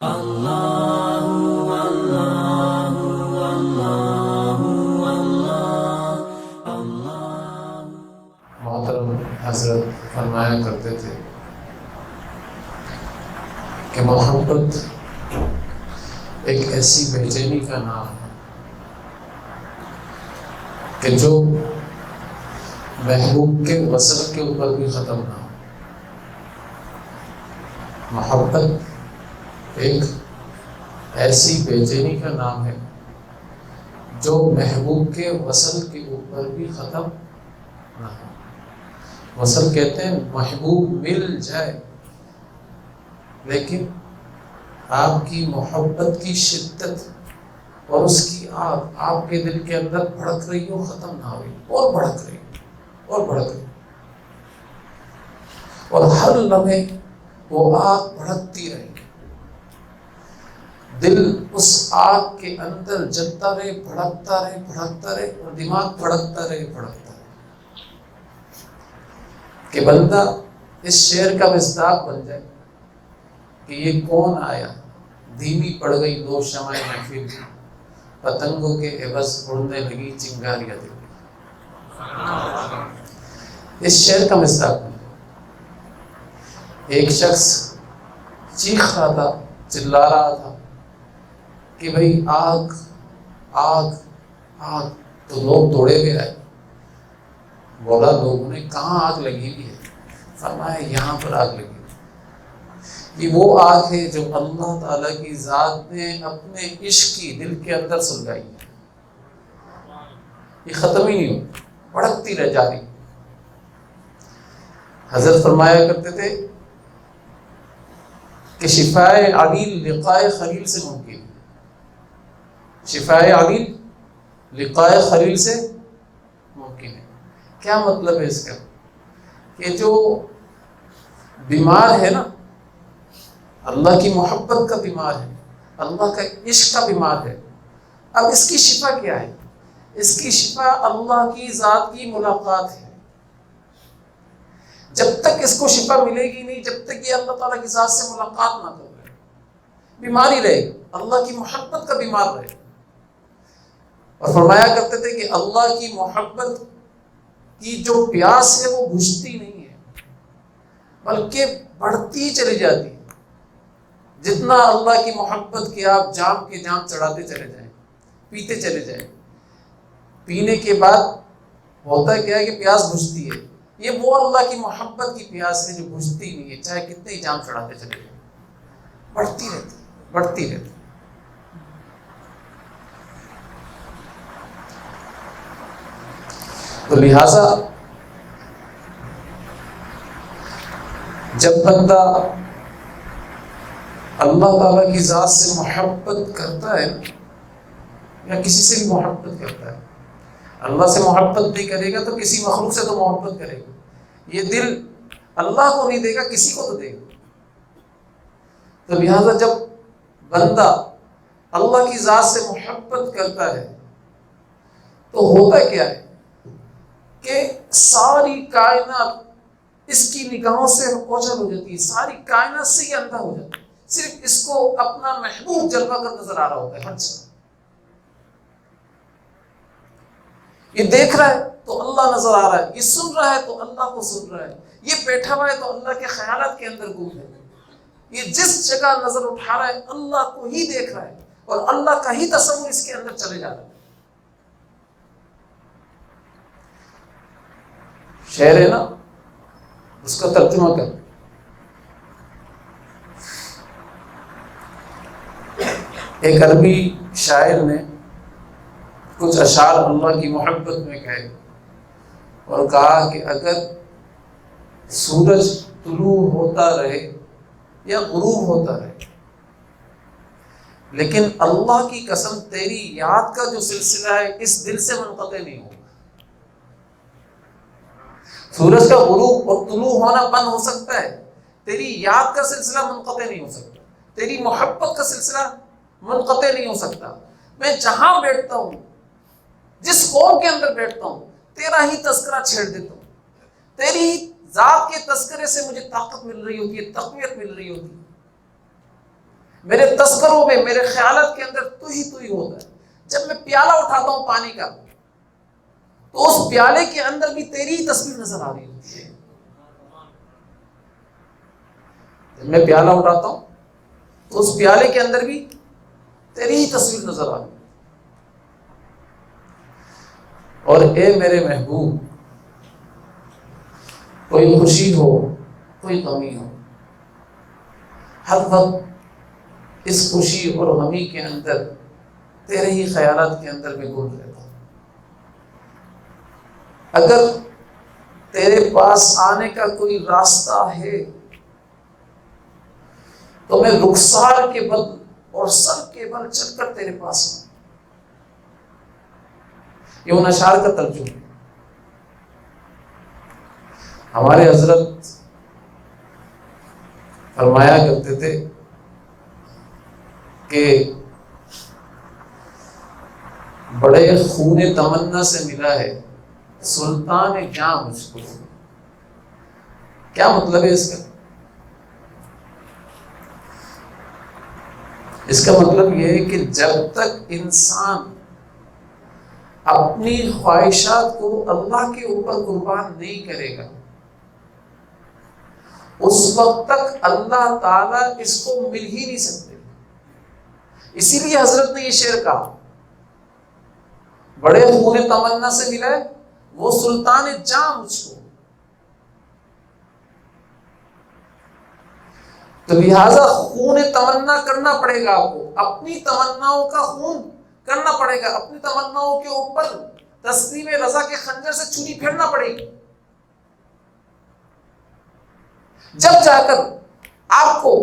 محترم حضرت فرمایا کرتے تھے کہ محبت ایک ایسی بے چینی کا نام ہے کہ جو محبوب کے وصل کے اوپر بھی ختم نہ ہو۔ محبت ایک ایسی بے چینی کا نام ہے جو محبوب کے وصل کے اوپر بھی ختم نہ ہو۔ وصل کہتے ہیں محبوب مل جائے، لیکن آپ کی محبت کی شدت اور اس کی آگ آپ کے دل کے اندر بھڑک رہی ہو، ختم نہ ہوئی، اور بھڑک رہی اور بھڑک رہی، اور ہر لمحے وہ آگ بھڑکتی رہے، دل اس آگ کے اندر جلتا رہے، بھڑکتا رہے، بھڑکتا رہے، اور دماغ بھڑکتا رہے، بھڑکتا رہے، کہ بندہ اس شعر کا مصداق بن جائے کہ یہ کون آیا، دھیمی پڑ گئی دو شمع محفل، پتنگوں کے عوض اڑنے لگی چنگاریاں دل۔ اس شعر کا مصداق بن جائے۔ ایک شخص چیخ رہا تھا، چلا رہا تھا کہ بھئی آگ آگ آگ، تو لوگ دوڑے ہوئے آئے، بولا لوگوں نے کہاں آگ لگی ہوئی ہے؟ فرمایا یہاں پر آگ لگی ہوئی۔ یہ وہ آگ ہے جو اللہ تعالیٰ کی ذات نے اپنے عشق کی دل کے اندر سلگائی ہے، یہ ختم ہی نہیں ہو، بھڑکتی رہ جا رہی۔ حضرت فرمایا کرتے تھے کہ شفائے علیل لقائے خلیل سے ممکن ہے، شفائے علیل لقائے خلیل سے ممکن ہے۔ کیا مطلب ہے اس کا؟ کہ جو بیمار ہے نا، اللہ کی محبت کا بیمار ہے، اللہ کا عشق کا بیمار ہے، اب اس کی شفا کیا ہے؟ اس کی شفا اللہ کی ذات کی ملاقات ہے۔ جب تک اس کو شفا ملے گی نہیں، جب تک یہ اللہ تعالیٰ کی ذات سے ملاقات نہ کر رہے، بیماری رہے گی، اللہ کی محبت کا بیمار رہے گا۔ اور فرمایا کرتے تھے کہ اللہ کی محبت کی جو پیاس ہے وہ بجھتی نہیں ہے، بلکہ بڑھتی چلی جاتی ہے۔ جتنا اللہ کی محبت کے آپ جام کے جام چڑھاتے چلے جائیں، پیتے چلے جائیں، پینے کے بعد ہوتا کیا ہے کہ پیاس بجھتی ہے۔ یہ وہ اللہ کی محبت کی پیاس ہے جو بجھتی نہیں ہے، چاہے کتنے ہی جام چڑھاتے چلے جائیں، بڑھتی رہتی، بڑھتی رہتی۔ تو لہٰذا جب بندہ اللہ تعالیٰ کی ذات سے محبت کرتا ہے یا کسی سے بھی محبت کرتا ہے، اللہ سے محبت نہیں کرے گا تو کسی مخلوق سے تو محبت کرے گا۔ یہ دل اللہ کو نہیں دے گا، کسی کو تو دے گا۔ تو لہٰذا جب بندہ اللہ کی ذات سے محبت کرتا ہے تو ہوتا کیا ہے کہ ساری کائنات اس کی نگاہوں سے اوجھل ہو جاتی ہے، ساری کائنات سے یہ اندھا ہو جاتا ہے، صرف اس کو اپنا محبوب جلوہ کر نظر آ رہا ہوتا ہے ہر جگہ۔ یہ دیکھ رہا ہے تو اللہ نظر آ رہا ہے، یہ سن رہا ہے تو اللہ کو سن رہا ہے، یہ بیٹھا ہوا ہے تو اللہ کے خیالات کے اندر گم ہے، یہ جس جگہ نظر اٹھا رہا ہے اللہ کو ہی دیکھ رہا ہے، اور اللہ کا ہی تصور اس کے اندر چلے جا رہا ہے۔ شعر ہے نا، اس کا ترجمہ کر۔ ایک عربی شاعر نے کچھ اشعار اللہ کی محبت میں کہے اور کہا کہ اگر سورج طلوع ہوتا رہے یا غروب ہوتا رہے، لیکن اللہ کی قسم تیری یاد کا جو سلسلہ ہے اس دل سے منقطع نہیں ہوگا۔ سورج کا غروب اور طلوع ہونا بند ہو سکتا ہے، تیری یاد کا سلسلہ منقطع نہیں ہو سکتا، تیری محبت کا سلسلہ منقطع نہیں ہو سکتا۔ میں جہاں بیٹھتا ہوں، جس قوم کے اندر بیٹھتا ہوں، تیرا ہی تذکرہ چھیڑ دیتا ہوں، تیری ہی ذات کے تذکرے سے مجھے طاقت مل رہی ہوتی ہے، تقویت مل رہی ہوتی ہے، میرے نظروں میں میرے خیالات کے اندر تو ہی ہوتا ہے. جب میں پیالہ اٹھاتا ہوں پانی کا تو اس پیالے کے اندر بھی تیری ہی تصویر نظر آ رہی ہوتی ہے. جب میں پیالہ اٹھاتا ہوں تو اس پیالے کے اندر بھی تیری ہی تصویر نظر آ رہی ہے. اور اے میرے محبوب، کوئی خوشی ہو کوئی غمی ہو، ہر وقت اس خوشی اور غمی کے اندر تیرے ہی خیالات کے اندر میں گم رہتا ہوں. اگر تیرے پاس آنے کا کوئی راستہ ہے تو میں رخسار کے بل اور سر کے بل چل کر تیرے پاس آؤں. یہ ان اشعار کا ترجمہ ہے. ہمارے حضرت فرمایا کرتے تھے کہ بڑے خون تمنا سے ملا ہے سلطان جاں مجھ کو. کیا مطلب ہے اس کا؟ اس کا مطلب یہ ہے کہ جب تک انسان اپنی خواہشات کو اللہ کے اوپر قربان نہیں کرے گا اس وقت تک اللہ تعالیٰ اس کو مل ہی نہیں سکتے. اسی لیے حضرت نے یہ شعر کہا، بڑے خون تمنا سے ملا ہے وہ سلطان جاں مجھ کو. تو لہذا خون تمنا کرنا پڑے گا، آپ کو اپنی تمناؤں کا خون کرنا پڑے گا، اپنی تمناؤں کے اوپر تسلیم رضا کے خنجر سے چھری پھیرنا پڑے گی. جب جا کر آپ کو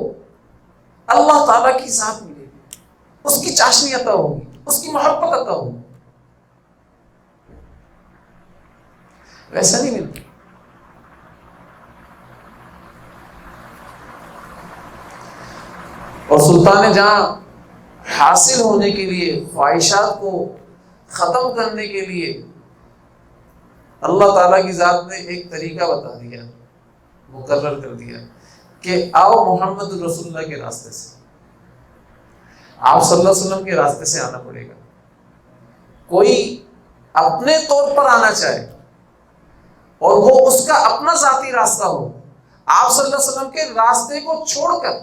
اللہ تعالیٰ کی ذات ملے گی، اس کی چاشنی عطا ہوگی، اس کی محبت عطا ہوگی. ویسا نہیں ملتا. اور سلطان جہاں حاصل ہونے کے لیے، خواہشات کو ختم کرنے کے لیے اللہ تعالیٰ کی ذات نے ایک طریقہ بتا دیا، مقرر کر دیا کہ آؤ محمد رسول اللہ کے راستے سے. آپ صلی اللہ علیہ وسلم کے راستے سے آنا پڑے گا. کوئی اپنے طور پر آنا چاہے اور وہ اس کا اپنا ذاتی راستہ ہو، آپ صلی اللہ علیہ وسلم کے راستے کو چھوڑ کر،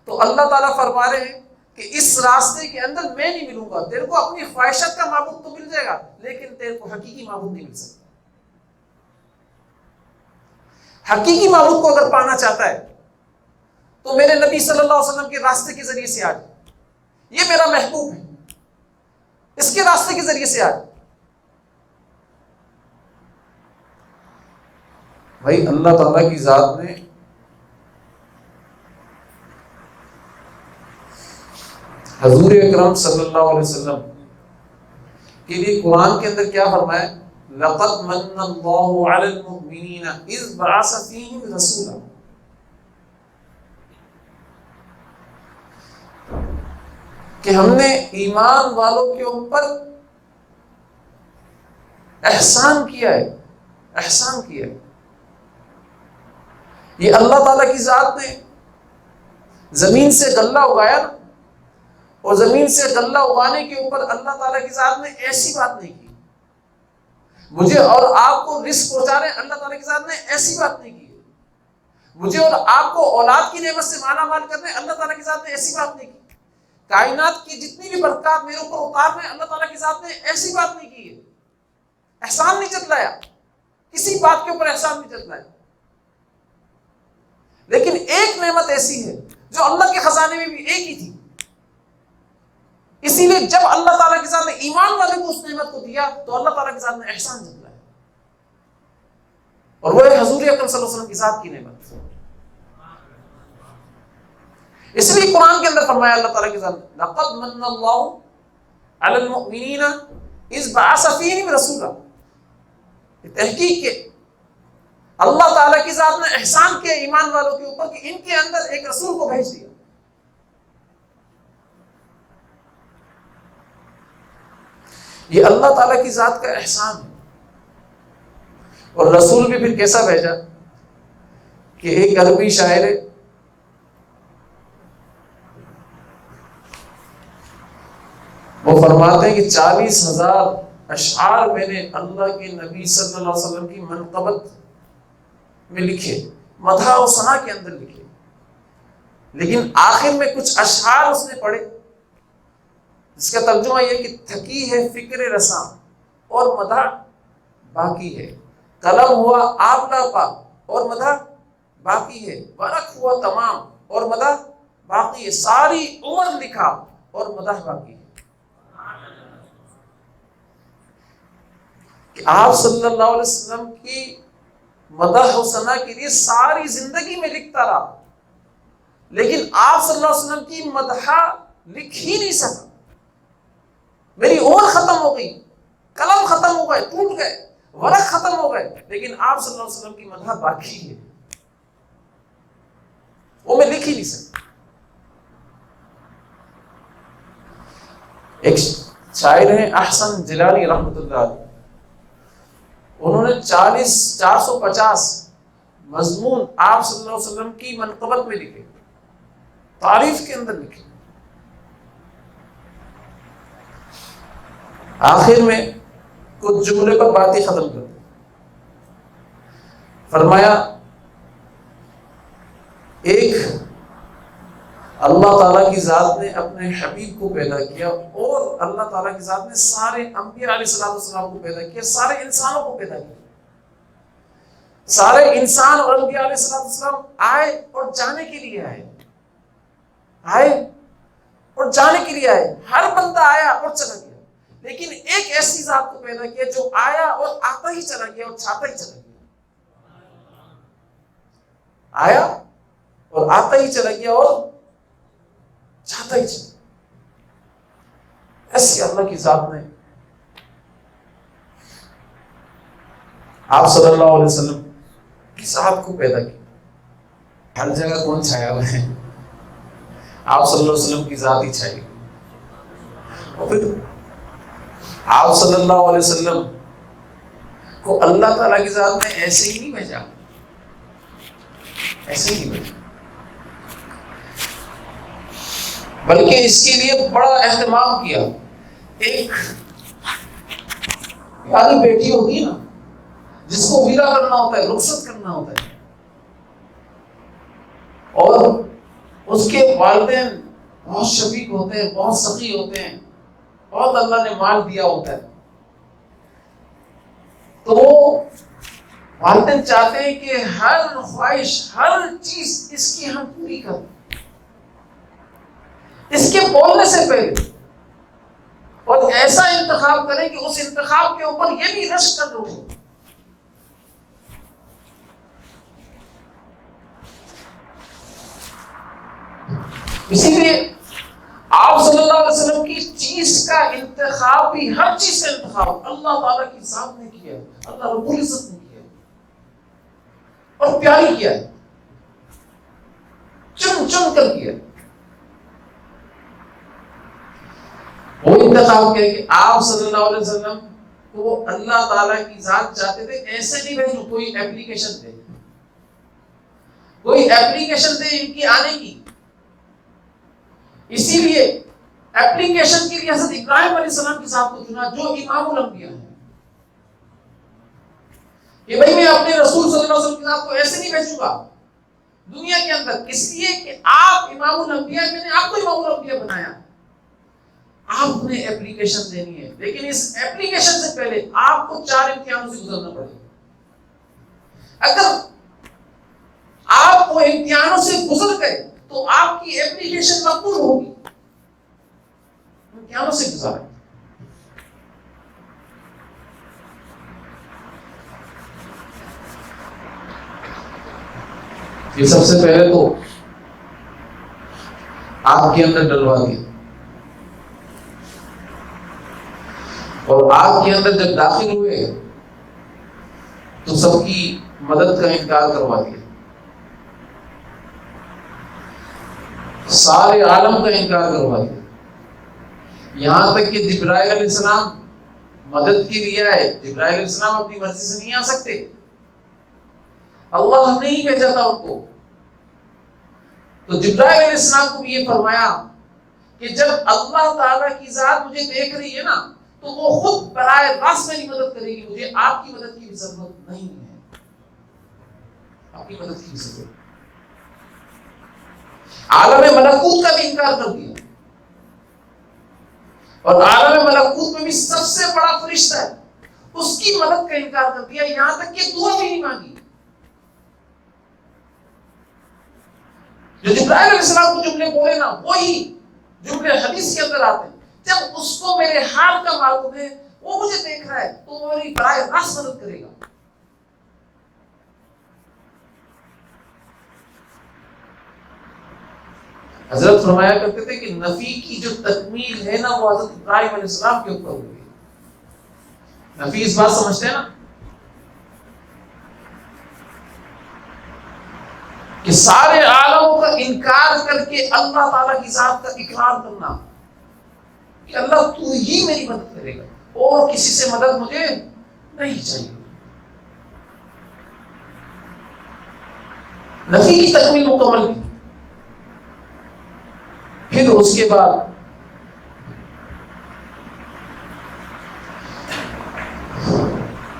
تو اللہ تعالیٰ فرما رہے ہیں کہ اس راستے کے اندر میں نہیں ملوں گا. تیرے کو اپنی خواہشات کا معبود تو مل جائے گا لیکن تیرے کو حقیقی معبود نہیں مل سکتا. حقیقی معبود کو اگر پانا چاہتا ہے تو میرے نبی صلی اللہ علیہ وسلم کے راستے کے ذریعے سے آ جائے. یہ میرا محبوب ہے، اس کے راستے کے ذریعے سے آ جائے. بھائی اللہ تعالیٰ کی ذات نے حضور اکرم صلی اللہ علیہ وسلم کے لیے قرآن کے اندر کیا فرمایا؟ لَقَدْ مَنَّ اللَّهُ عَلَى الْمُؤْمِنِينَ إِذْ بَعَثَ فِيهِمْ رَسُولًا. کہ ہم نے ایمان والوں کے اوپر احسان کیا ہے، احسان کیا ہے. یہ اللہ تعالیٰ کی ذات نے زمین سے غلہ اگایا نا، اور زمین سے غلہ اگانے کے اوپر اللہ تعالیٰ کی ذات نے ایسی بات نہیں کی. مجھے اور آپ کو رزق پہنچا رہے ہیں، اللہ تعالیٰ کی ذات نے ایسی بات نہیں کی. مجھے اور آپ کو اولاد کی نعمت سے مالا مال کر رہے ہیں، اللہ تعالیٰ کی ذات نے ایسی بات نہیں کی. کائنات کی جتنی بھی برکات میرے اوپر اتار رہے ہیں، اللہ تعالیٰ کی ذات نے ایسی بات نہیں کی ہے. احسان نہیں جتلایا، کسی بات کے اوپر احسان نہیں جتلایا. لیکن ایک نعمت ایسی ہے جو اللہ کے خزانے میں بھی ایک ہی تھی. اسی لیے جب اللہ تعالیٰ کی ذات نے ایمان والے کو اس نعمت کو دیا تو اللہ تعالیٰ کی ذات نے احسان جتلایا، اور وہ ہے حضور اکرم صلی اللہ علیہ وسلم کی ذات کی نعمت. اس لیے قرآن کے اندر فرمایا اللہ تعالیٰ کی ذات نے لَقَدْ مَنَّ اللَّهُ عَلَى الْمُؤْمِنِينَ إِذْ بَعَثَ فِيهِمْ رَسُولًا. تحقیق کے اللہ تعالیٰ کی ذات نے احسان کیا ایمان والوں کے اوپر کہ ان کے اندر ایک رسول کو بھیج دیا. یہ اللہ تعالیٰ کی ذات کا احسان ہے. اور رسول بھی پھر کیسا بھیجا کہ ایک عربی شاعر ہے، وہ فرماتے ہیں کہ 40,000 اشعار میں نے اللہ کے نبی صلی اللہ علیہ وسلم کی منقبت میں لکھے، مدح و ثنا کے اندر لکھے، لیکن آخر میں کچھ اشعار اس نے پڑھے جس کا ترجمہ یہ کہ تھکی ہے فکر رساں اور مدح باقی ہے، قلم ہوا آپ لاپا اور مدح باقی ہے، ورق ہوا تمام اور مدح باقی ہے، ساری عمر لکھا اور مدح باقی ہے۔ کہ آپ صلی اللہ علیہ وسلم کی مدح و ثنا کے لیے ساری زندگی میں لکھتا رہا، لیکن آپ صلی اللہ علیہ وسلم کی مدح لکھ ہی نہیں سکا۔ میری عمر ختم ہو گئی، قلم ختم ہو گئے، ٹوٹ گئے، ورق ختم ہو گئے، لیکن آپ صلی اللہ علیہ وسلم کی مدح باقی ہے، وہ میں لکھ ہی نہیں سکتا۔ ایک شاعر ہیں احسن جلانی رحمۃ اللہ علیہ، انہوں نے 450 مضمون آپ صلی اللہ علیہ وسلم کی منقبت میں لکھے، تعریف کے اندر لکھے۔ آخر میں کچھ جملے پر باتیں ختم کر دی، فرمایا ایک اللہ تعالیٰ کی ذات نے اپنے حبیب کو پیدا کیا، اور اللہ تعالیٰ کی ذات نے سارے انبیاء علیہ السلام کو پیدا کیا، سارے انسانوں کو پیدا کیا۔ سارے انسان اور انبیاء علیہ السلام آئے اور جانے کے لیے آئے اور جانے کے لیے آئے، ہر بندہ آیا اور چلا گیا، لیکن ایک ایسی ذات کو پیدا کیا جو آیا اور آتا ہی چلا گیا اور جاتا ہی چلا گیا، آیا اور آتا ہی چلا گیا اور جاتا ہی چلا گیا۔ ایسی اللہ کی ذات نے آپ صلی اللہ علیہ وسلم کی ذات کو پیدا کیا۔ ہر جگہ کون چھایا ہوا ہے؟ آپ صلی اللہ علیہ وسلم کی ذات ہی چھائی، اور پھر آپ صلی اللہ علیہ وسلم کو اللہ تعالیٰ کی ذات نے ایسے ہی نہیں بھیجا، ایسے ہی نہیں بھیجا، بلکہ اس کے لیے بڑا اہتمام کیا۔ ایک پیاری بیٹی ہوتی ہے نا، جس کو ودا کرنا ہوتا ہے، رخصت کرنا ہوتا ہے، اور اس کے والدین بہت شفیق ہوتے ہیں، بہت سخی ہوتے ہیں، بہت اللہ نے مال دیا ہوتا ہے، تو والدین چاہتے ہیں کہ ہر خواہش، ہر چیز اس کی ہم پوری کریں، اس کے بولنے سے پہلے، اور ایسا انتخاب کریں کہ اس انتخاب کے اوپر یہ بھی رشک کر دو۔ اسی لیے آپ صلی اللہ علیہ وسلم کی چیز کا انتخاب بھی، ہر چیز کا انتخاب اللہ تعالیٰ کی ذات نے کیا ہے، اللہ رب العزت نے کیا ہے، اور پیاری کیا ہے، چن چن کر کیا ہے۔ وہ انتخاب کیا کہ آپ صلی اللہ علیہ وسلم کو اللہ تعالیٰ کی ذات چاہتے تھے ایسے نہیں بھیجو، کوئی اپلیکیشن دے، کوئی اپلیکیشن دے ان کی آنے کی۔ اسی لیے اپلیکیشن کے لیے حضرت ابراہیم علیہ السلام کی ذات کو چنا، جو امام الانبیاء ہے، کہ بھائی میں اپنے رسول صلی اللہ علیہ وسلم کی ذات کو ایسے نہیں بھیجوں گا دنیا کے اندر، اس لیے کہ آپ امام الانبیاء، میں نے آپ کو امام الانبیاء بنایا، آپ نے اپلیکیشن دینی ہے، لیکن اس اپلیکیشن سے پہلے آپ کو 4 امتحانوں سے گزرنا پڑے گا۔ اگر آپ وہ امتحانوں سے گزر گئے تو آپ کی اپلیکیشن مقبول ہوگی، امتحانوں سے گزاریں۔ یہ سب سے پہلے تو آپ کے اندر ڈلوا دیا، اور آپ کے اندر جب داخل ہوئے تو سب کی مدد کا انکار کروا دیا، سارے عالم کا انکار کروا دیا، یہاں تک کہ جبرائیل علیہ السلام مدد کے لیے آئے۔ جبرائیل علیہ السلام اپنی مرضی سے نہیں آ سکتے، اللہ نے ہی بھیجا تھا ان کو۔ تو جبرائیل علیہ السلام کو بھی یہ فرمایا کہ جب اللہ تعالیٰ کی ذات مجھے دیکھ رہی ہے نا تو وہ خود براہ راست میری مدد کرے گی. مجھے آپ کی مدد کی بھی ضرورت نہیں ہے. آپ کی مدد کی بھی ضرورت. عالم ملکوت کا بھی انکار کر دیا اور عالم ملکوت میں بھی سب سے بڑا فرشتہ ہے اس کی مدد کا انکار کر دیا. یہاں تک کہ دعا بھی نہیں مانگی. جو جبرائیل علیہ السلام کو جملے بولے نا وہی جملے حدیث کے اندر آتے ہیں. جب اس کو میرے حال کا معلوم ہے وہ مجھے دیکھ رہا ہے تو وہ میری براہ راست مدد کرے گا. حضرت فرمایا کرتے تھے کہ نفی کی جو تکمیل ہے نا وہ حضرت ابراہیم علیہ السلام کے اوپر ہوئی. نفی اس بات سمجھتے ہیں نا کہ سارے عالموں کا انکار کر کے اللہ تعالیٰ کی ذات کا اقرار کرنا کہ اللہ تو ہی میری مدد کرے گا اور کسی سے مدد مجھے نہیں چاہیے. نفی کی تکمیل مکمل کی. پھر اس کے بعد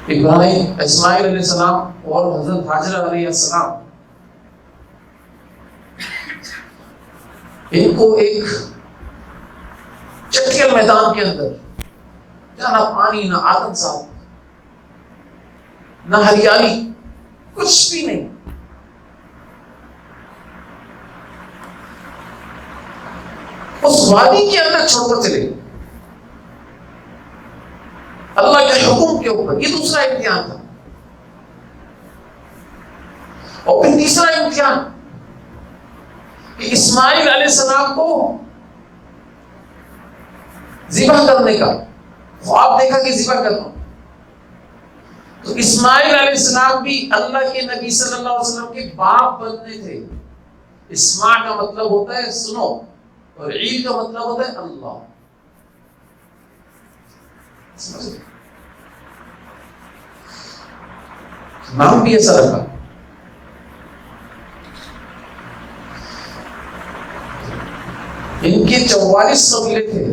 ابراہیم اسماعیل علیہ السلام اور حضرت ہاجرہ علیہ السلام ان کو ایک چٹکل میدان کے اندر جہاں نہ پانی نہ آدم صاحب نہ ہریالی کچھ بھی نہیں. اس وادی کے اندر چھوڑ کر چلے گئے اللہ کے حکم کے اوپر. یہ دوسرا امتحان تھا. اور پھر تیسرا امتحان کہ اسماعیل علیہ السلام کو ذبح کرنے کا خواب دیکھا کہ ذبح کرنا. تو اسماعیل علیہ السلام بھی اللہ کے نبی صلی اللہ علیہ وسلم کے باپ بننے تھے. اسماع کا مطلب ہوتا ہے سنو اور عید کا مطلب ہوتا ہے اللہ. نام بھی ایسا رکھا. ان کے 44 قبیلے تھے.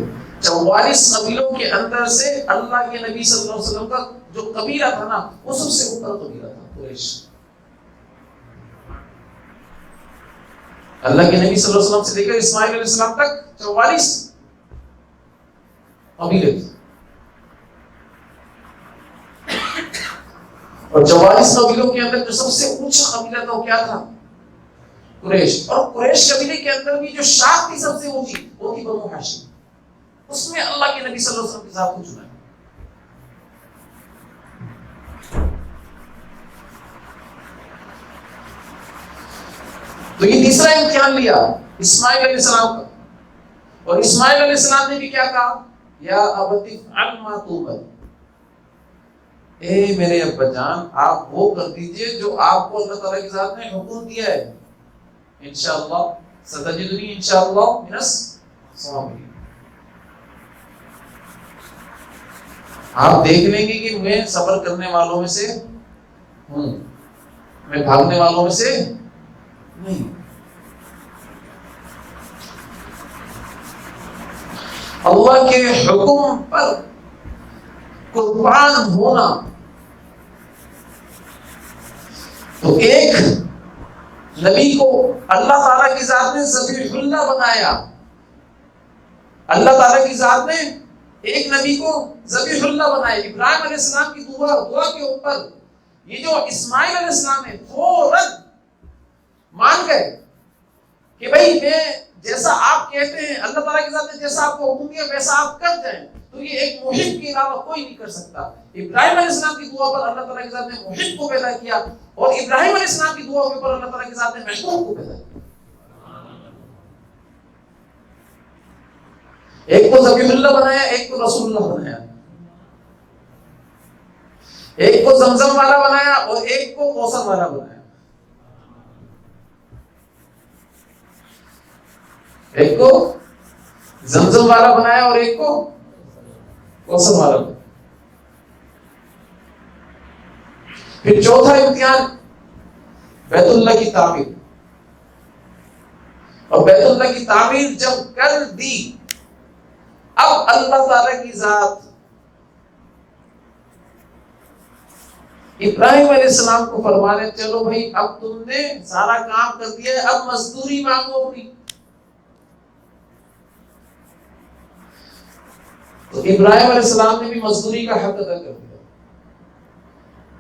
44 قبیلوں کے اندر سے اللہ کے نبی صلی اللہ علیہ وسلم کا جو قبیلہ تھا نا وہ سب سے اوپر قبیلہ تھا قریش. اللہ کے نبی صلی اللہ علیہ وسلم سے لے کر اسماعیل علیہ السلام تک 44 قبیلے تھے. اور 44 قبیلوں کے اندر جو سب سے اونچا قبیلہ تھا وہ کیا تھا؟ قریش. اور قریش قبیلے کے اندر بھی جو شاخ تھی سب سے اونچی وہ تھی بنو ہاشم. اس میں اللہ کے نبی صلی اللہ علیہ وسلم کی ذات کو چنا ہے. تو یہ تیسرا امتحان لیا اسماعیل علیہ السلام کا. اور اسماعیل علیہ السلام نے بھی کیا کہا؟ یا ابت افعل ما تؤمر. اے میرے ابا جان آپ وہ کر دیجئے جو آپ کو اللہ تعالیٰ کی ذات نے حکم دیا ہے. انشاءاللہ ستجدنی انشاءاللہ من الصابرین. آپ دیکھ لیں گے کہ میں صبر کرنے والوں میں سے ہوں, میں بھاگنے والوں میں سے نہیں. اللہ کے حکم پر قربان ہونا. تو ایک نبی کو اللہ تعالیٰ کی ذات نے ذبیح اللہ بنایا. اللہ تعالیٰ کی ذات نے ایک نبی کو ذبیح اللہ بنایا. ابراہیم علیہ السلام کی دعا کے اوپر یہ جو اسماعیل علیہ السلام ہے فوراً مان گئے کہ بھائی میں جیسا آپ کہتے ہیں اللہ تعالیٰ کی ذات نے جیسا آپ کو حکم دیا ویسا آپ کر جائیں. تو یہ ایک محب کے علاوہ کوئی نہیں کر سکتا. ابراہیم علیہ السلام کی دعا پر اللہ تعالیٰ کی ذات نے محب کو پیدا کیا اور ابراہیم علیہ السلام کی دعا کے اوپر اللہ تعالیٰ کی ذات نے محبوب کو پیدا کیا. ایک کو ذبیح اللہ بنایا, ایک کو رسول اللہ بنایا. ایک کو زمزم والا بنایا اور ایک کو کوثر والا بنایا. ایک کو زمزم والا بنایا اور ایک کو کوثر والا بنایا. پھر چوتھا امتحان بیت اللہ کی تعمیر. اور بیت اللہ کی تعمیر جب کر دی اب اللہ تعالیٰ کی ذات ابراہیم علیہ السلام کو فرمانے چلو بھائی اب تم نے سارا کام کر دیا ہے، اب مزدوری مانگو اپنی. تو ابراہیم علیہ السلام نے بھی مزدوری کا حق ادا کر دیا.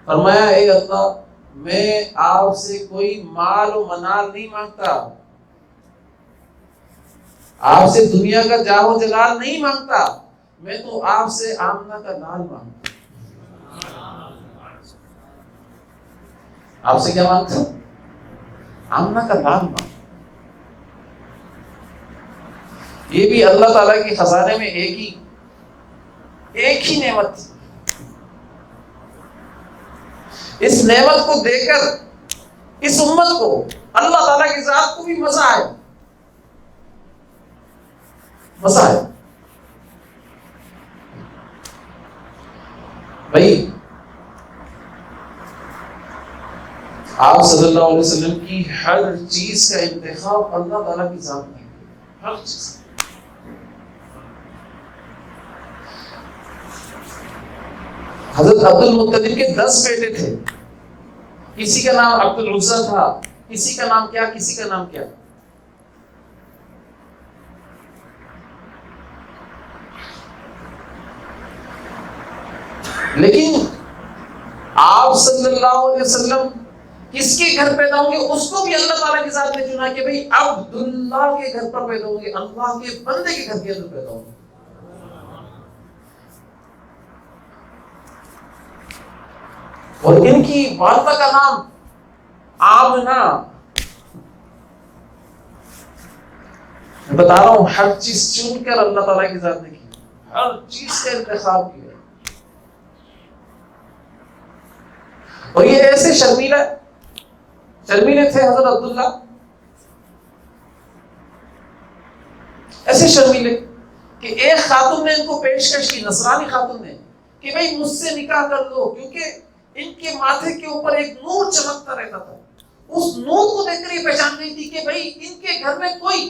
فرمایا اے اللہ میں آپ سے کوئی مال و منال نہیں مانگتا، آپ سے دنیا کا جاہ و جلال نہیں مانگتا، میں تو آپ سے آمنہ کا لال مانگتا. آپ سے کیا مانگتا ہوں؟ آمنہ کا لال مانگتا. یہ بھی اللہ تعالیٰ کے خزانے میں ایک ہی نعمت تھی. اس نعمت کو دے کر اس امت کو اللہ تعالیٰ کی ذات کو بھی مزہ آیا. بھائی آپ صلی اللہ علیہ وسلم کی ہر چیز کا انتخاب اللہ تعالیٰ کی ذات نے کیا. ہر چیز. حضرت عبد المطلب کے 10 بیٹے تھے. کسی کا نام عبد العزیٰ تھا، کسی کا نام کیا، کسی کا نام کیا. لیکن آپ صلی اللہ علیہ وسلم کس کے گھر پیدا ہوں گے اس کو بھی اللہ تعالیٰ کی ذات نے چنا کہ بھئی عبداللہ کے گھر پر پیدا ہوں گے، اللہ کے بندے کے گھر کے اندر پیدا ہوں گے. اور ان کی والدہ کا نام آمنہ. میں بتا رہا ہوں ہر چیز چن کر اللہ تعالیٰ کی ذات نے کی، ہر چیز کا انتخاب کیا. اور یہ ایسے شرمیلے تھے حضرت عبداللہ، ایسے شرمیلے کہ ایک خاتون نے ان کو پیشکش کی، نصرانی خاتون نے، کہ بھئی مجھ سے نکاح کر لو، کیونکہ ان کے ماتھے کے اوپر ایک نور چمکتا رہتا تھا. اس نور کو دیکھ کر یہ پہچان گئی تھی کہ بھئی ان کے گھر میں کوئی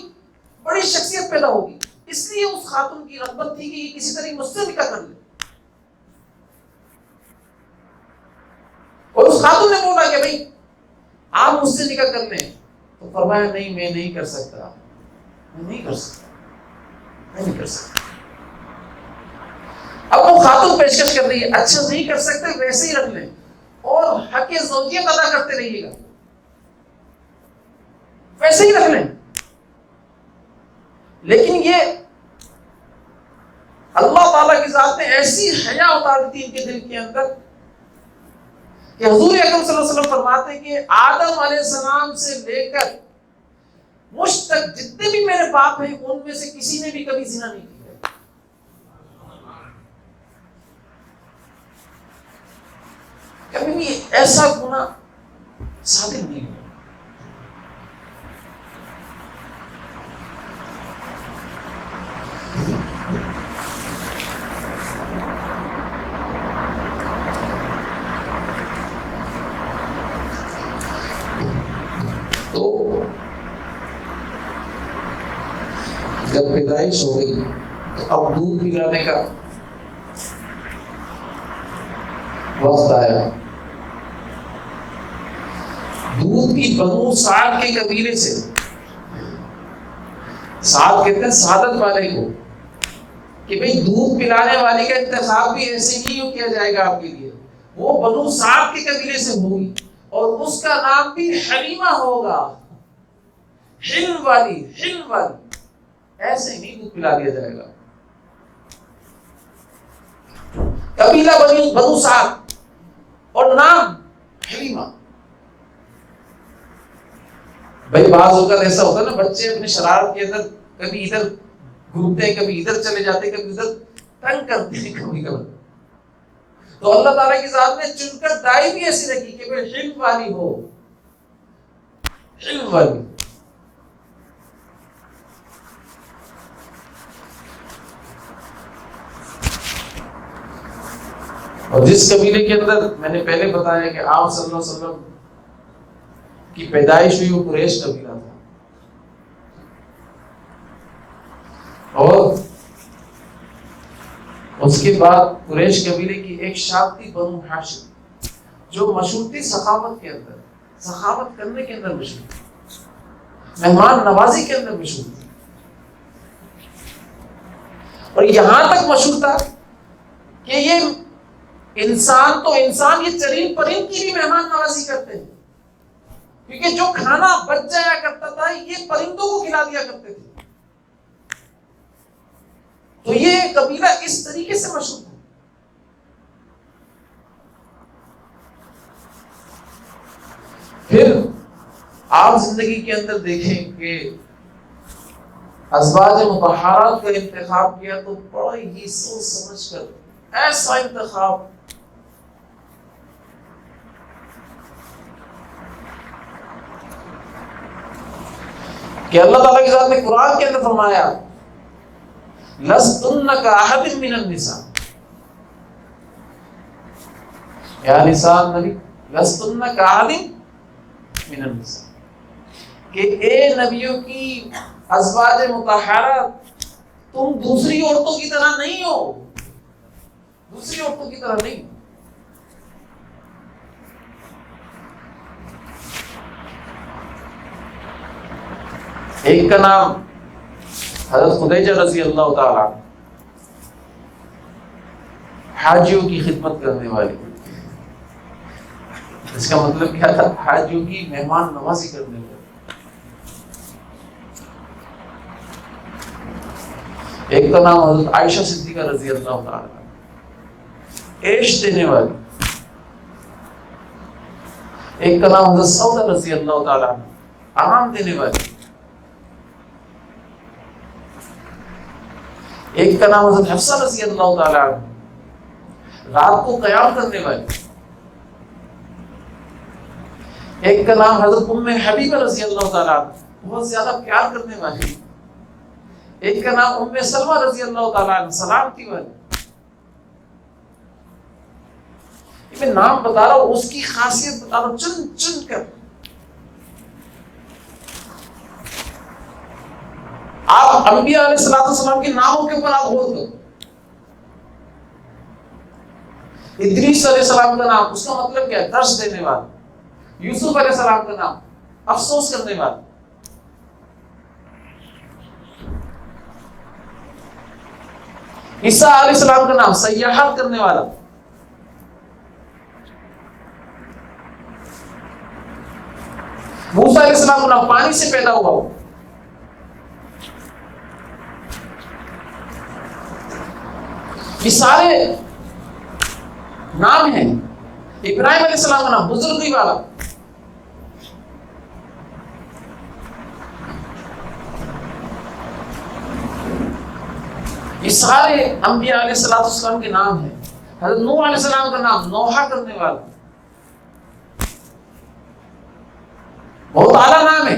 بڑی شخصیت پیدا ہوگی. اس لیے اس خاتون کی رغبت تھی کہ یہ کسی طرح مجھ سے نکاح کر لے. اور اس خاتون نے بولا کہ بھئی آپ مجھ سے نکاح کر لیں. تو فرمایا نہیں میں نہیں کر سکتا. اب وہ خاتون پیشکش کر رہی ہے، اچھا نہیں کر سکتے ویسے ہی رکھ لیں اور حق زوجیت ادا کرتے رہیے گا، ویسے ہی رکھ لیں. لیکن یہ اللہ تعالیٰ کی ذات نے ایسی حیا اتار دی ان کے دل کے اندر کہ حضور اکرم صلی اللہ علیہ وسلم فرماتے ہیں کہ آدم علیہ السلام سے لے کر مجھ تک جتنے بھی میرے باپ ہیں ان میں سے کسی نے بھی کبھی زنا نہیں کیا. کبھی بھی ایسا گناہ صادق نہیں ہوا. تو جب پیدائش ہو گئی تو اب دودھ پلانے کا وقت آیا. دودھ کی بنو سعد کے قبیلے سے، سعد کہتے ہیں سعادت والے کو، کہ بھئی دودھ پلانے والے کا انتخاب بھی ایسے نہیں کیا جائے گا آپ کے لیے. وہ بنو سعد کے قبیلے سے ہوگی اور اس کا نام بھی حلیمہ ہوگا. حلم والی ایسے ہی نہیں دودھ پلا دیا جائے گا. قبیلہ بنو سعد اور نام حلیمہ. بھائی بعض اوقات ایسا ہوتا ہے نا، بچے اپنے شرارت کے اندر کبھی ادھر گھومتے ہیں، کبھی ادھر چلے جاتے ہیں، کبھی ادھر تنگ کرتے ہیں کبھی. تو اللہ تعالیٰ کی ذات نے چن کر دائی بھی ایسی رکھی کہ بھائی حلم والی ہو، حلم والی. اور جس قبیلے کے اندر میں نے پہلے بتایا کہ آپ صلی اللہ علیہ وسلم کی پیدائش ہوئی وہ قریش قبیلہ تھا. اور اس کے بعد قریش قبیلے کی ایک شاخ تھی بنو ہاشم، جو مشہور تھی سخاوت کے اندر، سخاوت کرنے کے اندر مشہور تھی، مہمان نوازی کے اندر مشہور تھی، اور یہاں تک مشہور تھا کہ یہ انسان تو انسان، یہ چرند پرند کی بھی مہمان نوازی کرتے ہیں، کیونکہ جو کھانا بچ جایا کرتا تھا یہ پرندوں کو کھلا دیا کرتے تھے. تو یہ قبیلہ اس طریقے سے مشہور تھا. پھر آپ زندگی کے اندر دیکھیں کہ ازواج مطہرات کا انتخاب کیا تو بڑا ہی سوچ سمجھ کر ایسا انتخاب کہ اللہ تعالیٰ کی ذات نے قرآن کے اندر فرمایا لستن کاحد من النساء، یا نساء النبی لستن کاحد من النساء، کہ اے نبیوں کی ازواج مطہرات تم دوسری عورتوں کی طرح نہیں ہو، دوسری عورتوں کی طرح نہیں. ایک کا نام حضرت خدیجہ رضی اللہ تعالیٰ، حاجیوں کی خدمت کرنے والی. اس کا مطلب کیا تھا؟ حاجیوں کی مہمان نوازی کرنے والی. ایک کا نام حضرت عائشہ صدیقہ رضی اللہ تعالیٰ، عیش دینے والی. ایک کا نام حضرت سودہ رضی اللہ تعالیٰ، آرام دینے والی. ایک کا نام حضرت حفصہ رضی اللہ تعالیٰ عنہ، رات کو قیام کرنے والی. ایک کا نام حضرت ام حبیبہ رضی اللہ تعالیٰ عنہ، بہت زیادہ پیار کرنے والی. ایک کا نام ام سلمہ رضی اللہ تعالیٰ عنہ، سلامتی والی. میں نام بتا رہا ہوں، اس کی خاصیت بتا رہا ہوں چن چن کر. آپ انبیاء علیہ السلام کے ناموں کے اوپر آپ غور کرو. ادریس علیہ السلام کا نام، اس کا مطلب کیا ہے؟ درس دینے والا. یوسف علیہ السلام کا نام، افسوس کرنے والا. عیسیٰ علیہ السلام کا نام، سیاحت کرنے والا. موسیٰ علیہ السلام کا نام، پانی سے پیدا ہوا ہو. یہ سارے نام ہیں. ابراہیم علیہ السلام کا نام، بزرگی والا. یہ سارے انبیاء علیہ السلام کے نام ہیں. حضرت نوح علیہ السلام کا نام، نوحہ کرنے والا. بہت اعلیٰ نام ہے،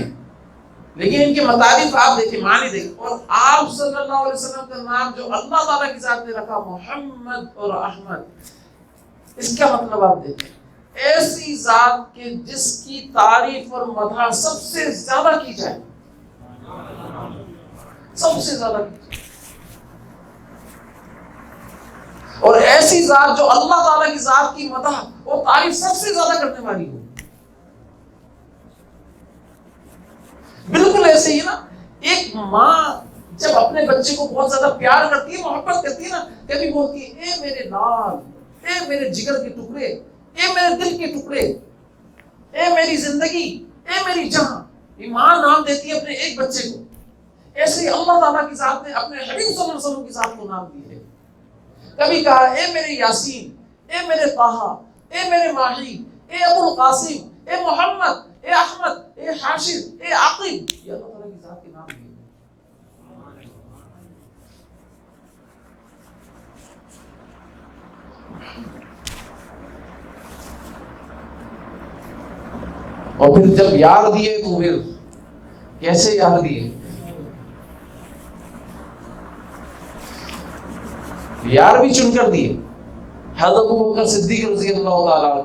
لیکن ان کے مطابق آپ دیکھیں، معنی دیکھیں. اور آپ صلی اللہ علیہ وسلم کا نام جو اللہ تعالیٰ کی ذات نے رکھا، محمد اور احمد، اس کا مطلب آپ دیکھیں، ایسی ذات کے جس کی تعریف اور مدح سب سے زیادہ کی جائے، سب سے زیادہ کی جائے. اور ایسی ذات جو اللہ تعالیٰ کی ذات کی مدح اور تعریف سب سے زیادہ کرنے والی ہو. بالکل ایسے ہی نا، ایک ماں جب اپنے بچے کو بہت زیادہ پیار کرتی ہے، محبت کرتی ہے نا، کبھی بولتی ہے اے میرے لال، اے میرے جگر کے ٹکڑے، اے میرے دل کے ٹکڑے، اے میری زندگی، اے میری جان. یہ ماں نام دیتی ہے اپنے ایک بچے کو. ایسے ہی اللہ تعالیٰ کی ذات نے اپنے حبیب صلی اللہ علیہ وسلم کی ذات کو نام دی ہے. کبھی کہا اے میرے یاسین، اے میرے طٰہٰ، اے میرے ماہی، اے ابو القاسم، اے محمد، اے احمد، اے حاشر، اے عاقب. یہ اللہ تعالیٰ کی ذات کے نام ہے. اور پھر جب یار دیے تو پھر کیسے یار دیے؟ یار بھی چن کر دیے. حضرت ابوبکر صدیق رضی اللہ تعالیٰ،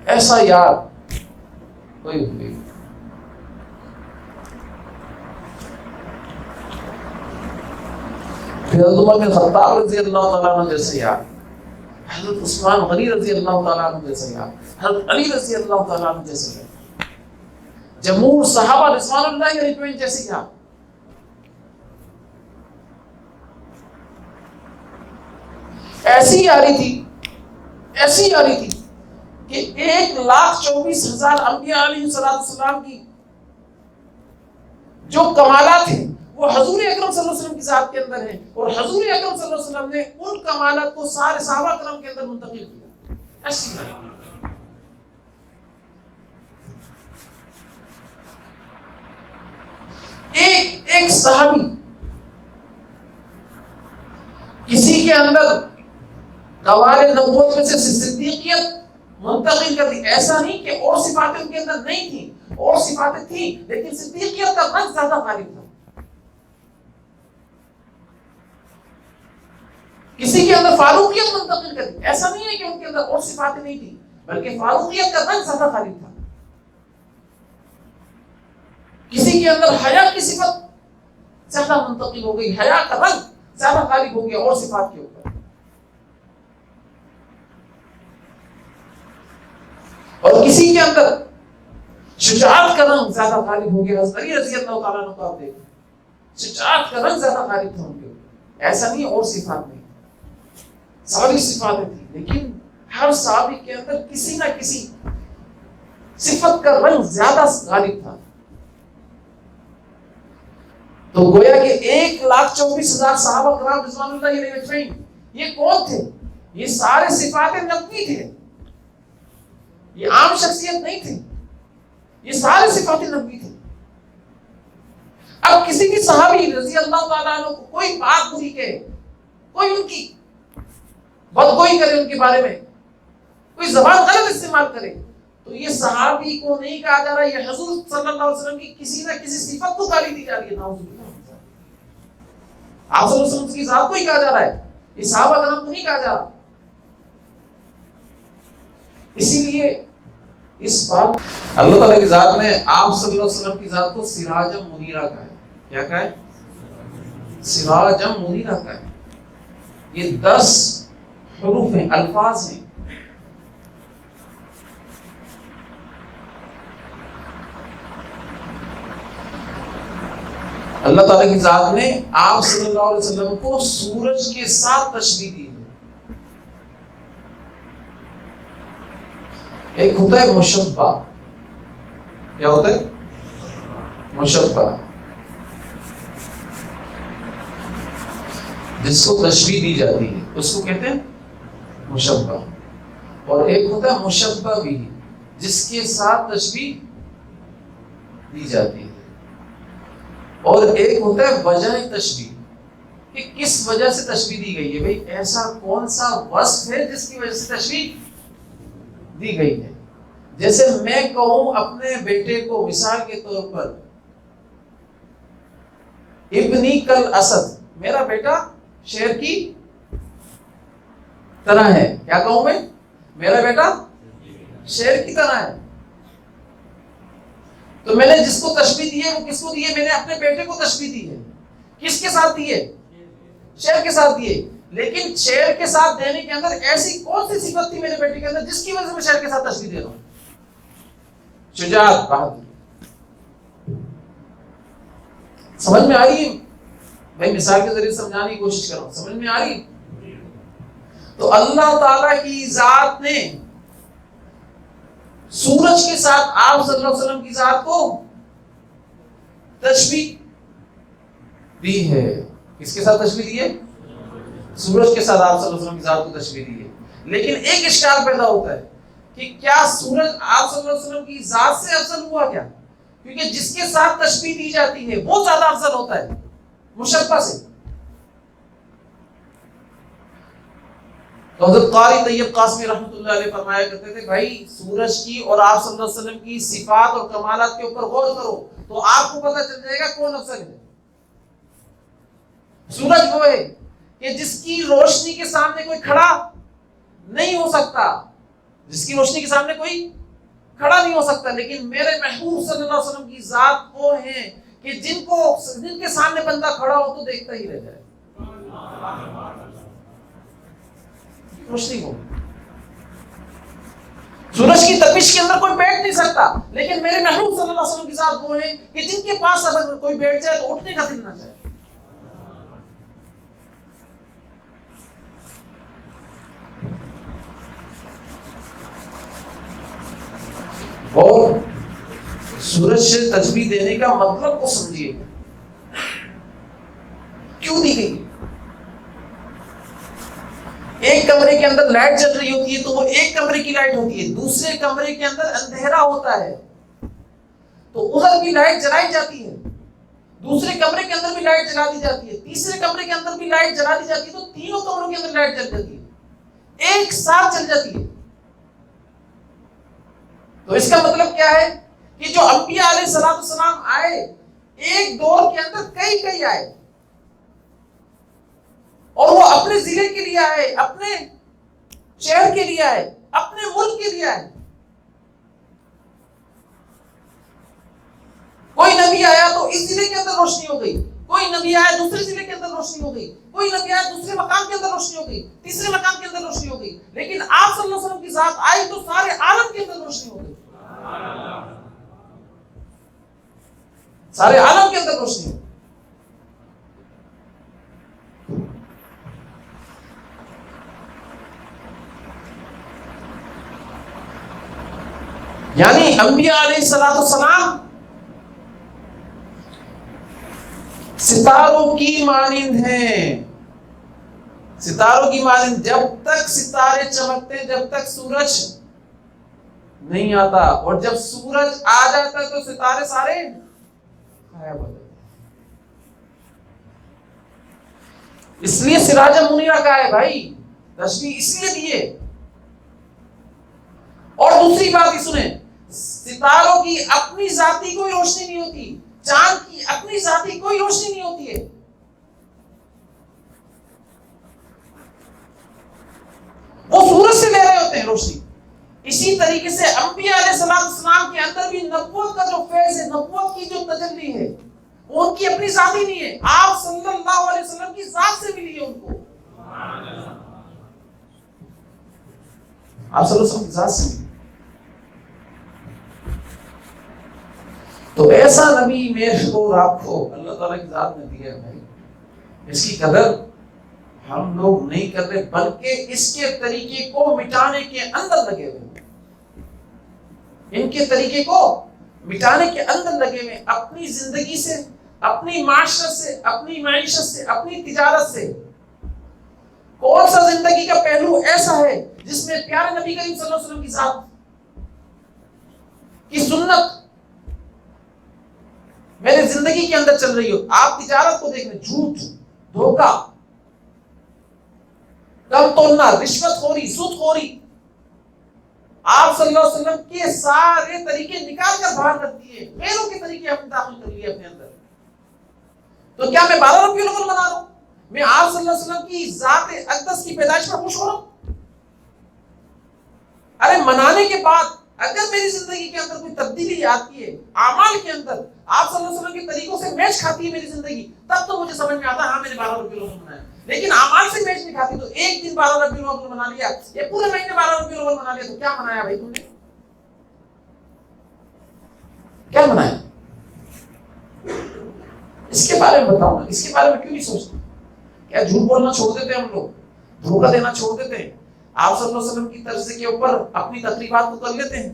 ایسا یار کوئی نہیں. پھر حضرت عمر بن خطاب رضی اللہ تعالیٰ عنہ جیسے یار، حضرت عثمان غنی رضی اللہ تعالیٰ عنہ جیسے یار، حضرت علی رضی اللہ تعالیٰ عنہ جیسے یار، جمہور صحابہ رضوان اللہ علیہم جیسے یار. ایسی یاری تھی، ایسی یاری تھی کہ 1,24,000 انبیاء علیہ السلام کی جو کمالات ہیں وہ حضور اکرم صلی اللہ علیہ وسلم کی ذات کے اندر ہیں، اور حضور اکرم صلی اللہ علیہ وسلم نے ان کمالات کو سارے صحابہ کرام کے اندر منتقل کیا. ایسی یاری. ایک صحابی کسی کے اندر قوال نبوت میں سے صدیقیت منتقل کر دی. ایسا نہیں کہ اور صفاتیں ان کے اندر نہیں تھیں، اور صفاتیں تھیں لیکن صدیقیت کا رنگ زیادہ غالب تھا. کسی کے اندر فاروقیت منتقل کر دی. ایسا نہیں ہے کہ ان کے اندر اور صفاتیں نہیں تھیں بلکہ فاروقیت کا رنگ زیادہ غالب تھا. کسی کے اندر حیا کی صفت زیادہ منتقل ہو گئی، حیا کا رنگ زیادہ غالب ہو گیا اور صفات کے اوپر. اور کسی کے اندر شجاعت کا رنگ زیادہ غالب ہو گیا. حضرت علی رضی اللہ تعالیٰ عنہ کو آپ دیکھیں، شجاعت کا رنگ زیادہ غالب تھا ان کے اوپر. ایسا نہیں اور صفات نہیں، ساری صفاتیں تھیں لیکن ہر صحابی کے اندر کسی نہ کسی صفت کا رنگ زیادہ غالب تھا. تو گویا کہ 1,24,000 صحابہ کرام رضوان اللہ علیہم اجمعین یہ کون تھے؟ یہ سارے صفات نبوی تھے، یہ عام شخصیت نہیں تھی، یہ سارے صفات نبوی تھے. اب کسی بھی صحابی رضی اللہ تعالیٰ عنہ کو کوئی بات بری کہے، کوئی ان کی بدگوئی کرے، ان کے بارے میں کوئی زبان غلط استعمال کرے، تو یہ صحابی کو نہیں کہا جا رہا، یہ حضور صلی اللہ علیہ وسلم کی کسی نہ کسی صفت کو گالی دی جا رہی ہے. نعوذ باللہ. آپ صلی اللہ علیہ وسلم کی ذات کو ہی کہا جا رہا ہے، یہ صحابہ کرام کو نہیں کہا جا رہا. اسی لیے اس بات اللہ تعالیٰ کی ذات نے آپ صلی اللہ علیہ وسلم کی ذات کو سراجم منیرہ کہا ہے. کیا کہا ہے؟ سراجم منیرہ کہا ہے. یہ 10 حروف ہیں، الفاظ ہیں. اللہ تعالیٰ کی ذات نے آپ صلی اللہ علیہ وسلم کو سورج کے ساتھ تشبیہ دی ہے. ایک ہوتا ہے مشبہ. کیا ہوتا ہے؟ مشبہ، جس کو تشبیہ دی جاتی ہے اس کو کہتے ہیں مشبہ. اور ایک ہوتا ہے مشبہ بھی، جس کے ساتھ تشبیہ دی جاتی ہے. اور ایک ہوتا ہے وجہ تشبیہ، کہ کس وجہ سے تشبیہ دی گئی ہے. بھئی ایسا کون سا وصف ہے جس کی وجہ سے تشبیہ دی گئی ہے. جیسے میں کہوں اپنے بیٹے کو مثال کے طور پر ابنی کل اسد، میرا بیٹا شیر کی طرح ہے. کیا کہوں میں؟ میرا بیٹا شیر کی طرح ہے. تو میں نے جس کو تشبیہ دی ہے وہ کس کو دی ہے؟ میں نے اپنے بیٹے کو تشبیہ دی ہے. کس کے ساتھ دی ہے؟ شیر کے ساتھ دی ہے. لیکن شیر کے ساتھ دینے کے اندر ایسی کون سی صفت تھی میرے بیٹے کے اندر جس کی وجہ سے میں شیر کے ساتھ تشبیہ دے رہا ہوں؟ شجاعت، بہادری. سمجھ میں آ رہی ہے؟ میں مثال کے ذریعے سمجھانے کی کوشش کر رہا ہوں. سمجھ میں آ رہی ہے؟ تو اللہ تعالی کی ذات نے سورج کے ساتھ آپ صلی اللہ علیہ وسلم کی ذات کو تشبیہ دی ہے. کس کے ساتھ تشبیہ دی ہے؟ سورج کے ساتھ آپ صلی اللہ علیہ وسلم کی ذات کو تشبیہ دی ہے. لیکن ایک اشکال پیدا ہوتا ہے کہ کیا سورج آپ صلی اللہ علیہ وسلم کی ذات سے افضل ہوا کیا؟ کیونکہ جس کے ساتھ تشبیہ دی جاتی ہے وہ زیادہ افضل ہوتا ہے مشبہ سے. تو حضرت قاری طیب قاسمی رحمۃ اللہ علیہ فرمایا کرتے تھے، بھائی سورج کی اور آپ صلی اللہ علیہ وسلم کی صفات اور کمالات کے اوپر غور کرو تو آپ کو پتہ چل جائے گا کون افضل ہے. سورج وہ ہے کہ جس کی روشنی کے سامنے کوئی کھڑا نہیں ہو سکتا، جس کی روشنی کے سامنے کوئی کھڑا نہیں ہو سکتا. لیکن میرے محبوب صلی اللہ علیہ وسلم کی ذات وہ ہیں کہ جن کے سامنے بندہ کھڑا ہو تو دیکھتا ہی رہ جائے. روشنی ہو. سورج کی تپش کے اندر کوئی بیٹھ نہیں سکتا، لیکن میرے محبوب صلی اللہ علیہ وسلم کی ذات وہ ہے کہ جن کے پاس اگر کوئی بیٹھ جائے تو اٹھنے کا دل نہ چاہے. اور سورج سے تجبیح دینے کا مطلب کو سمجھیے، کیوں دی گئی؟ ایک کمرے کے اندر لائٹ جل رہی ہوتی ہے تو وہ ایک کمرے کی لائٹ ہوتی ہے، دوسرے کمرے کے اندر اندھیرا ہوتا ہے تو ادھر بھی لائٹ جلائی جاتی ہے، دوسرے کمرے کے اندر بھی لائٹ جلا دی جاتی ہے، تیسرے کمرے کے اندر بھی لائٹ جلا دی جاتی ہے، تو تینوں کمروں کے اندر لائٹ جل جاتی ہے، ایک ساتھ جل جاتی ہے. تو اس کا مطلب کیا ہے کہ جو انبیاء علیہ السلام آئے، ایک دور کے اندر کئی آئے، اور وہ اپنے ضلع کے لیے آئے، اپنے شہر کے لیے آئے، اپنے ملک کے لیے آئے. کوئی نبی آیا تو اس ضلع کے اندر روشنی ہو گئی، کوئی نبی آیا دوسرے ضلع کے اندر روشنی ہو گئی، کوئی نبی آیا دوسرے مقام کے اندر روشنی ہو گئی، تیسرے مقام کے اندر روشنی ہو گئی، لیکن آپ صلی اللہ علیہ وسلم کی ذات آئی تو سارے عالم کے اندر روشنی ہو گئی، سارے عالم کے اندر روشنی ہو گئی. یعنی انبیاء علیہ السلام ستاروں کی مانند ہیں، ستاروں کی مانند. جب تک ستارے چمکتے، جب تک سورج نہیں آتا، اور جب سورج آ جاتا ہے تو ستارے سارے غائب ہو جاتے. اس لیے سراج منیرہ کا ہے بھائی، تشبیہ اس لیے دیے. اور دوسری بات ہی سنیں، ستاروں کی اپنی ذاتی کوئی روشنی نہیں ہوتی، چاند کی اپنی ذاتی کوئی روشنی نہیں ہوتی ہے. وہ سورج سے لے رہے ہوتے ہیں روشنی. اسی طریقے سے انبیاء علیہ السلام کے اندر بھی نبوت کا جو فیض ہے، نبوت کی جو تجلی ہے، وہ ان کی اپنی ذاتی نہیں ہے، آپ صلی اللہ علیہ وسلم کی ذات سے ملی ہے ان کو. آپ صلی اللہ علیہ وسلم کی ذات سے ملی. تو ایسا نبی میرے کو رکھو، اللہ تعالیٰ کی ذات نے دیا ہے بھائی. اس کی قدر ہم لوگ نہیں کر رہے، بلکہ اس کے طریقے کو مٹانے کے اندر لگے ہوئے، ان کے طریقے کو مٹانے کے اندر لگے ہوئے، اپنی زندگی سے، اپنی معاشرت سے، اپنی معیشت سے، اپنی تجارت سے. کون سا زندگی کا پہلو ایسا ہے جس میں پیارے نبی کریم صلی اللہ علیہ وسلم کی ذات کی سنت میری زندگی کے اندر چل رہی ہو؟ آپ تجارت کو دیکھ لیں، جھوٹ، دھوکہ، کم تولنا، رشوت خوری، سود خوری، آپ صلی اللہ علیہ وسلم کے سارے طریقے نکال کر باہر کر دیے، غیروں کے طریقے اپنے داخل کر لیے اپنے اندر. تو کیا میں 12 ربیع الاول منا رہا ہوں؟ میں آپ صلی اللہ علیہ وسلم کی ذات اقدس کی پیدائش پر خوش ہو رہا ہوں؟ ارے منانے کے بعد اگر میری زندگی کے اندر کوئی تبدیلی آتی ہے، اعمال کے اندر آپ صلی اللہ علیہ وسلم کے طریقوں سے میچ کھاتی ہے میری زندگی، تب تو مجھے سمجھ میں آتا ہے ہاں میں نے 12 ربیع الاول منایا. لیکن اعمال سے میچ نہیں کھاتی تو ایک دن 12 ربیع الاول منا لیا، یہ پورے مہینے 12 ربیع الاول منا لیا، تو کیا منایا بھائی تم نے؟ کیا منایا؟ اس کے بارے میں بتاؤ نا، اس کے بارے میں کیوں نہیں سوچتے؟ کیا جھوٹ بولنا چھوڑ دیتے ہم لوگ، دھوکہ دینا چھوڑ دیتے ہیں، آپ صلی اللہ علیہ وسلم کی طرز کے اوپر اپنی تقریبات کو کر لیتے ہیں،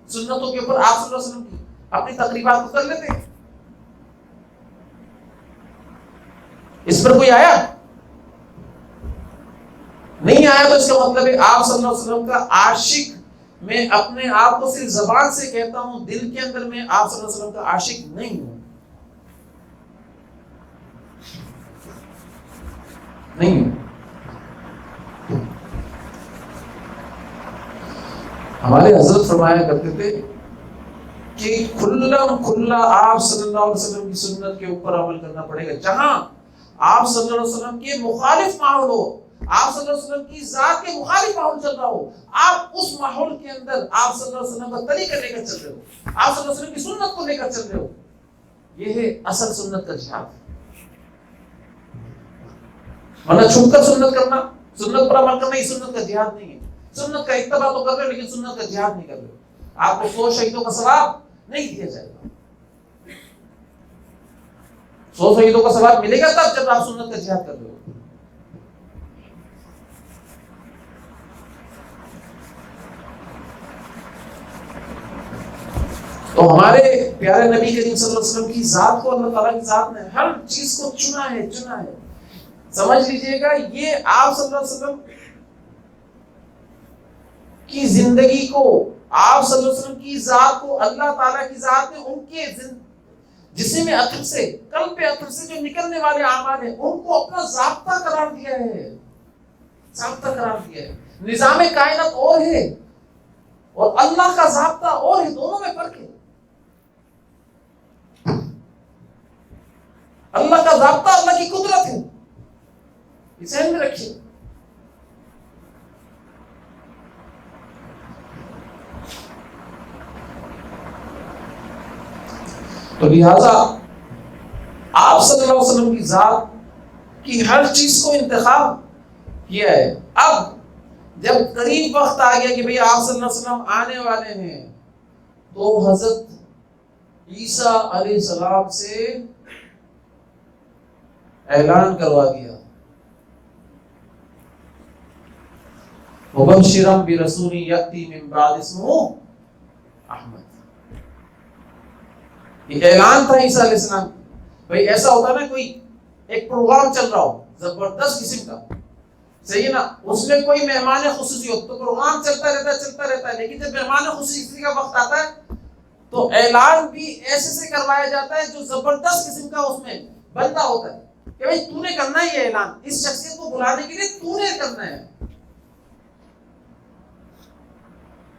سنتوں کے اوپر آپ صلی اللہ علیہ وسلم کی اپنی تقریبات کو کر لیتے ہیں. اس پر کوئی آیا نہیں آیا تو اس کا مطلب ہے آپ صلی اللہ علیہ وسلم کا عاشق. میں اپنے آپ کو صرف زبان سے کہتا ہوں، دل کے اندر میں آپ صلی اللہ علیہ وسلم کا عاشق نہیں ہوں، نہیں ہوں. ہمارے حضرت فرمایا کرتے تھے کہ کھلا آپ صلی اللہ علیہ وسلم کی سنت کے اوپر عمل کرنا پڑے گا. جہاں آپ صلی اللہ علیہ وسلم کے مخالف ماحول ہو، آپ صلی اللہ علیہ وسلم کی ذات کے مخالف ماحول چل رہا ہو، آپ اس ماحول کے اندر آپ صلی اللہ علیہ وسلم کا طریقہ لے کر چل رہے ہو، آپ صلی اللہ علیہ وسلم کی سنت کو لے کر چل رہے ہو. یہ ہے اصل سنت کا جہاد. ورنہ چھپ کر سنت کرنا، سنت پر عمل کرنا، یہ سنت کا جہاد نہیں ہے. سنت کا اتباع تو کر رہے ہو لیکن سنت کا جہاد نہیں کر رہے ہو. آپ کو 100 شہیدوں کا ثواب نہیں دیا جائے گا. 100 شہیدوں کا ثواب ملے گا تب جب آپ سنت کا جہاد کر رہے ہو. تو ہمارے پیارے نبی کریم صلی اللہ علیہ وسلم کی ذات کو اللہ تعالیٰ کی ذات نے ہر چیز کو چنا ہے. سمجھ لیجئے گا یہ آپ صلی اللہ علیہ وسلم کی زندگی کو، آپ صلی اللہ علیہ وسلم کی ذات کو اللہ تعالیٰ کی ذات نے ان کے جسم عطر سے، قلب عطر سے جو نکلنے والے اعمال ہیں ان کو اپنا ضابطہ قرار دیا ہے. ضابطہ قرار دیا ہے. نظام کائنات اور ہے اور اللہ کا ضابطہ اور ہے، دونوں میں فرق ہے. اللہ کا ضابطہ اللہ کی قدرت ہے، اسے ذہن میں رکھیے. تو لہذا آپ صلی اللہ علیہ وسلم کی ذات کی ہر چیز کو انتخاب کیا ہے. اب جب قریب وقت آ گیا کہ بھئی آپ صلی اللہ علیہ وسلم آنے والے ہیں تو حضرت عیسیٰ علیہ السلام سے اعلان کروا دیا، مبشرا برسول یأتی من بعد اسمہ احمد. یہ اعلان تھا عیسیٰ علیہ السلام. بھئی ایسا ہوتا نا کوئی ایک پروگرام چل رہا ہو زبردست قسم کا، صحیح نا، اس میں کوئی مہمان خصوصی ہو تو پروگرام چلتا رہتا ہے لیکن جب مہمان خصوصی کا وقت آتا ہے تو اعلان بھی ایسے سے کروایا جاتا ہے جو زبردست قسم کا اس میں بندہ ہوتا ہے کہ بھئی تو نے کرنا ہے یہ اعلان، اس شخصیت کو بلانے کے لیے تو نے کرنا ہے.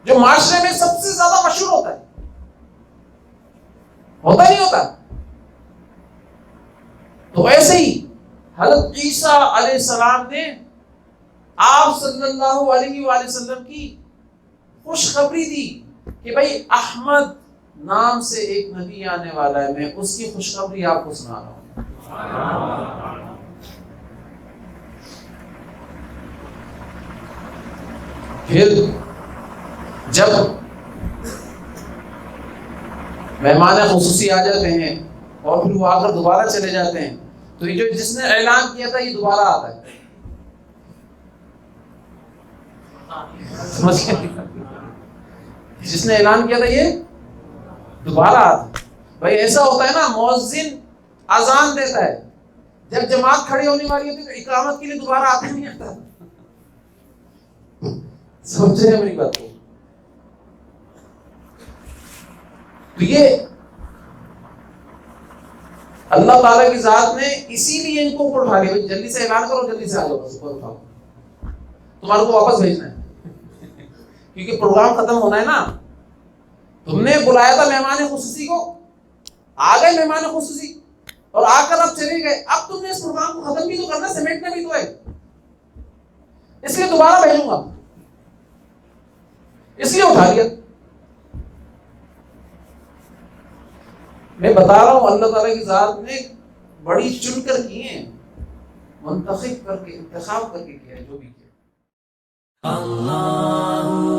جو معاشرے میں سب سے زیادہ مشہور ہوتا ہے، ہوتا نہیں ہوتا. تو ایسے ہی حضرت عیسیٰ علیہ السلام نے آپ صلی اللہ علیہ وآلہ وسلم کی خوشخبری دی کہ بھئی احمد نام سے ایک نبی آنے والا ہے، میں اس کی خوشخبری آپ کو سنا رہا ہوں. پھر جب مہمان خصوصی آ جاتے ہیں اور پھر وہ آ کر دوبارہ چلے جاتے ہیں تو یہ جو جس نے اعلان کیا تھا یہ دوبارہ آتا ہے. سمجھ گئے؟ جس نے اعلان کیا تھا یہ دوبارہ آتا ہے. بھائی ایسا ہوتا ہے نا، مؤذن اذان دیتا ہے، جب جماعت کھڑی ہونے والی ہوتی ہے تو اقامت کے لیے دوبارہ آتا نہیں آتا. سمجھے میری بات کو؟ تو یہ اللہ تعالیٰ کی ذات نے اسی لیے ان کو اوپر اٹھا لیا. جلدی سے اعلان کرو، جلدی سے آ جاؤ، بس اوپر اٹھاؤ، تمہارے کو واپس بھیجنا ہے کیونکہ پروگرام ختم ہونا ہے نا. تم نے بلایا تھا مہمان خصوصی کو، آ گئے مہمان خصوصی اور آ کر اب چلے گئے. اب تم نے اس پروگرام کو ختم بھی تو کرنا، سمیٹنا بھی تو ہے، اس لیے دوبارہ بھیجوں گا، اس لیے اٹھا لیا. میں بتا رہا ہوں اللہ تعالیٰ کی ذات نے بڑی چن کر کیے ہیں، منتخب کر کے، انتخاب کر کے کیا ہے جو بھی کیا. اللہ